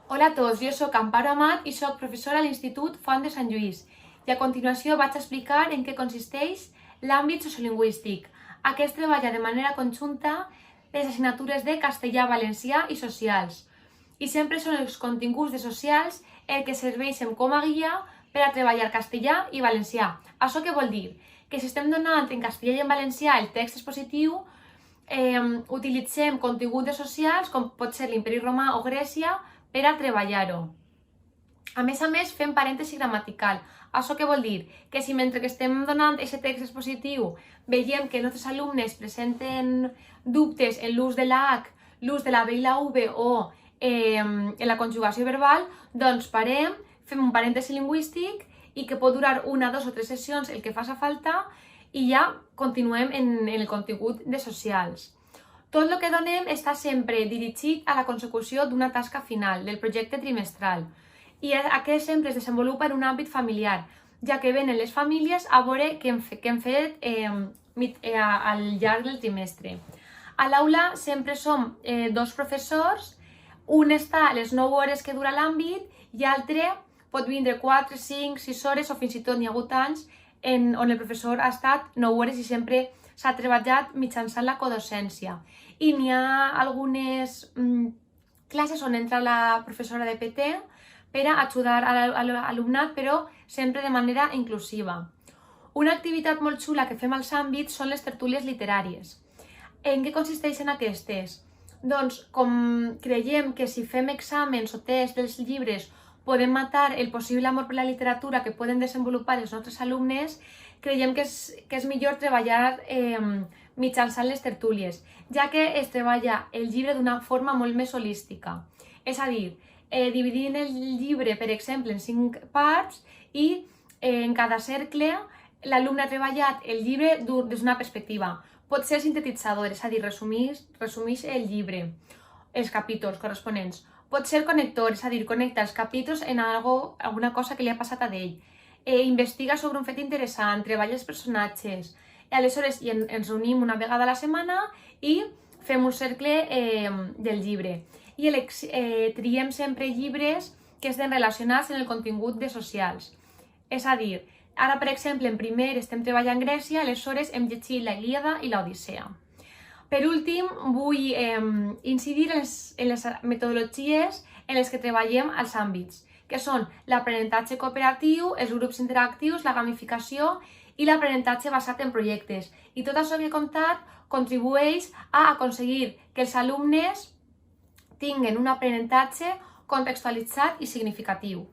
Hola a tots, jo soc Amparo Amat i soc professora a l'Institut Font de Sant Lluís i a continuació vaig explicar en què consisteix l'àmbit sociolingüístic. Aquest treballa de manera conjunta les assignatures de castellà, valencià i socials. I sempre són els continguts de socials el que serveixen com a guia per a treballar castellà i valencià. Això què vol dir? Que si estem donant en castellà i en valencià el text expositiu, utilitzem contingut de socials com pot ser l'Imperi Romà o Grècia per a treballar-ho. A més, fem parèntesi gramatical. Això què vol dir? Que si mentre que estem donant aquest text expositiu veiem que els nostres alumnes presenten dubtes en l'ús de la H, l'ús de la B i la V o en la conjugació verbal, doncs parem, fem un parèntesi lingüístic i que pot durar 1, 2 o 3 sessions el que faci falta i ja continuem en el contingut de socials. Tot el que donem està sempre dirigit a la consecució d'una tasca final del projecte trimestral i aquest sempre es desenvolupa en un àmbit familiar, ja que venen les famílies a veure què hem fet al llarg del trimestre. A l'aula sempre som 2 professors, un està a les 9 hores que dura l'àmbit i l'altre pot vindre 4, 5, 6 hores o fins i tot n'hi ha hagut anys on el professor ha estat 9 hores i sempre s'ha treballat mitjançant la codocència. I n'hi ha algunes classes on entra la professora de PT per a ajudar a l'alumnat, però sempre de manera inclusiva. Una activitat molt xula que fem als àmbits són les tertúlies literàries. En què consisteixen aquestes? Doncs, com creiem que si fem exàmens o tests dels llibres podem matar el possible amor per la literatura que poden desenvolupar els nostres alumnes, creiem que és millor treballar mitjançant les tertúlies, ja que es treballa el llibre d'una forma molt més holística. És a dir, dividint el llibre, per exemple, en 5 parts i en cada cercle l'alumne ha treballat el llibre des d'una perspectiva. Pot ser sintetitzador, és a dir, resumeix el llibre, els capítols corresponents. Pot ser connector, és a dir, connecta els capítols en alguna cosa que li ha passat a ell. Investiga sobre un fet interessant, treballa els personatges. Aleshores ens reunim una vegada a la setmana i fem un cercle del llibre. I triem sempre llibres que estén relacionats en el contingut de socials. És a dir, ara, per exemple, en primer estem treballant Grècia, aleshores hem llegit la Ilíada i l'Odissea. Per últim, vull incidir en les metodologies en les que treballem als àmbits, que són l'aprenentatge cooperatiu, els grups interactius, la gamificació i l'aprenentatge basat en projectes. I tot això que he contat contribueix a aconseguir que els alumnes tinguin un aprenentatge contextualitzat i significatiu.